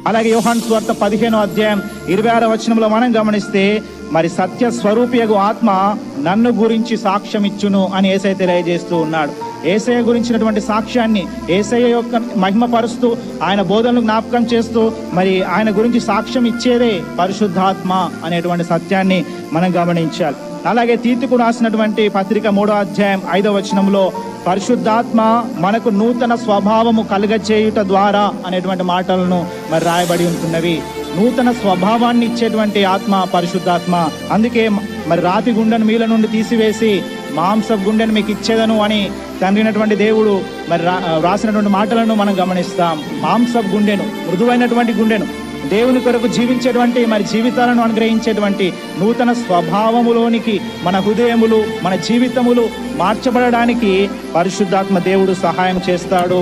అలాగే యోహాను సువార్త 15:26 మనం గమనిస్తే మరి సత్య స్వరూపియగు ఆత్మ నన్ను గురించి సాక్ష్యం ఇచ్చును అని యేసయ్య తెలియజేస్తూ ఉన్నాడు. యేసయ్య గురించినటువంటి సాక్ష్యాన్ని యేసయ్య యొక్క మహిమపరుస్తూ ఆయన బోధనలు జ్ఞాపకం చేస్తూ మరి ఆయన గురించి సాక్ష్యం ఇచ్చేదే పరిశుద్ధాత్మ అనేటువంటి సత్యాన్ని మనం గమనించాలి. అలాగే తీతుకు రాసినటువంటి పత్రిక 3:5 పరిశుద్ధాత్మ మనకు నూతన స్వభావము కలుగచేయుట ద్వారా అనేటువంటి మాటలను మరి రాయబడి ఉంటున్నవి. నూతన స్వభావాన్ని ఇచ్చేటువంటి ఆత్మ పరిశుద్ధాత్మ. అందుకే మరి రాతి గుండెను మీల నుండి తీసివేసి మాంసపు గుండెను మీకు ఇచ్చేదను అని తండ్రినటువంటి దేవుడు మరి రాసినటువంటి మాటలను మనం గమనిస్తాం. మాంసపు గుండెను, మృదువైనటువంటి గుండెను, దేవుని కొరకు జీవించేటువంటి మరి జీవితాలను అనుగ్రహించేటువంటి నూతన స్వభావములోనికి మన హృదయములు, మన జీవితములు మార్చబడడానికి పరిశుద్ధాత్మ దేవుడు సహాయం చేస్తాడు.